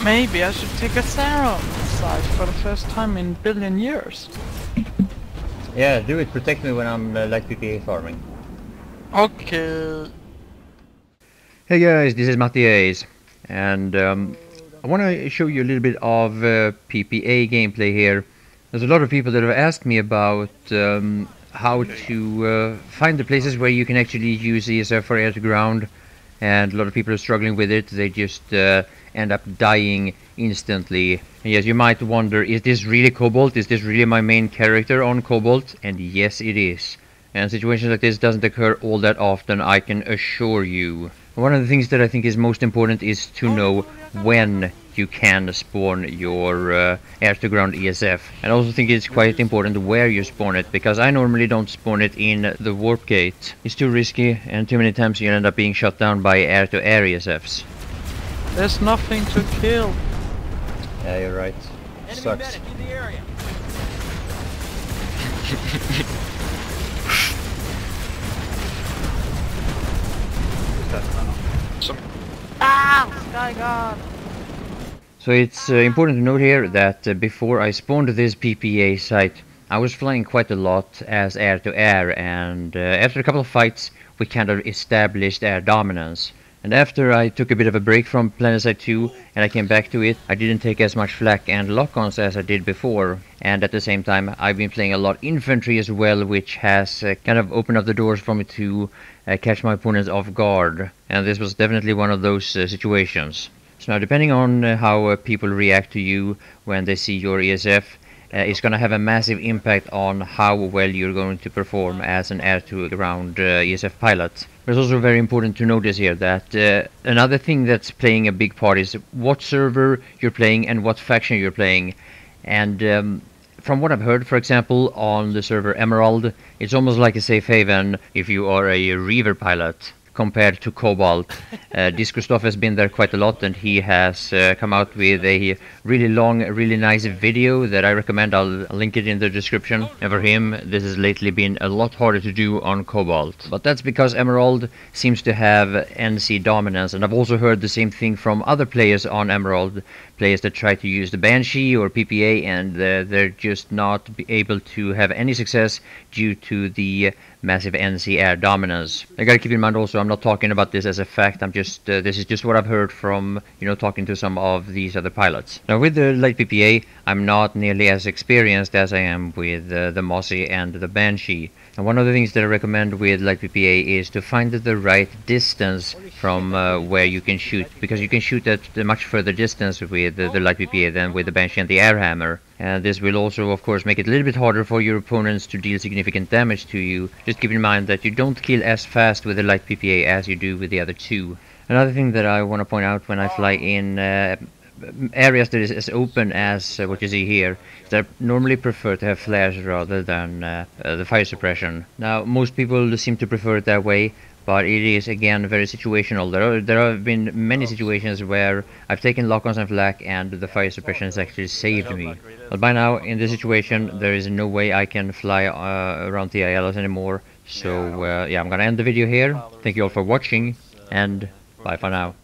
Maybe I should take a Sarah side for the first time in billion years. Yeah, do it. Protect me when I'm like PPA farming. Okay. Hey guys, this is MattiAce, and I want to show you a little bit of PPA gameplay here. There's a lot of people that have asked me about how to find the places where you can actually use ESF for air to ground, and a lot of people are struggling with it. They just end up dying instantly. And yes, you might wonder, is this really Cobalt? Is this really my main character on Cobalt? And yes, it is. And situations like this doesn't occur all that often, I can assure you. One of the things that I think is most important is to know when you can spawn your air-to-ground ESF. And I also think it's quite important where you spawn it, because I normally don't spawn it in the warp gate. It's too risky, and too many times you end up being shot down by air-to-air ESFs. There's nothing to kill. Yeah, you're right. Sucks. Sky God! So it's important to note here that before I spawned this PPA site, I was flying quite a lot as air-to-air, and after a couple of fights we kind of established air dominance. And after I took a bit of a break from Planetside 2 and I came back to it, I didn't take as much flak and lock-ons as I did before. And at the same time, I've been playing a lot infantry as well, which has kind of opened up the doors for me to catch my opponents off guard. And this was definitely one of those situations. So now, depending on how people react to you when they see your ESF, it's going to have a massive impact on how well you're going to perform as an air-to-ground ESF pilot. But it's also very important to notice here that another thing that's playing a big part is what server you're playing and what faction you're playing. And from what I've heard, for example, on the server Emerald, it's almost like a safe haven if you are a Reaver pilot compared to Cobalt. Christoph has been there quite a lot, and he has come out with a really long, really nice video that I recommend. I'll link it in the description. And for him, this has lately been a lot harder to do on Cobalt. But that's because Emerald seems to have NC dominance, and I've also heard the same thing from other players on Emerald, players that try to use the Banshee or PPA, and they're just not able to have any success due to the massive NC air dominance. I gotta keep in mind also, I'm not talking about this as a fact, I'm just this is just what I've heard from, you know, talking to some of these other pilots. Now with the light PPA, I'm not nearly as experienced as I am with the Mossy and the Banshee. And one of the things that I recommend with light PPA is to find the right distance from where you can shoot, because you can shoot at a much further distance with the light PPA than with the Banshee and the air hammer. And this will also, of course, make it a little bit harder for your opponents to deal significant damage to you. Just keep in mind that you don't kill as fast with the light PPA as you do with the other two. Another thing that I want to point out when I fly in areas that is as open as what you see here, is that I normally prefer to have flares rather than the fire suppression. Now, most people seem to prefer it that way, but it is again very situational. There have been many situations where I've taken lock-ons and flak and the fire suppression has actually saved me. But by now, in this situation, there is no way I can fly around the ILS anymore. So yeah, I'm gonna end the video here. Thank you all for watching, and bye for now.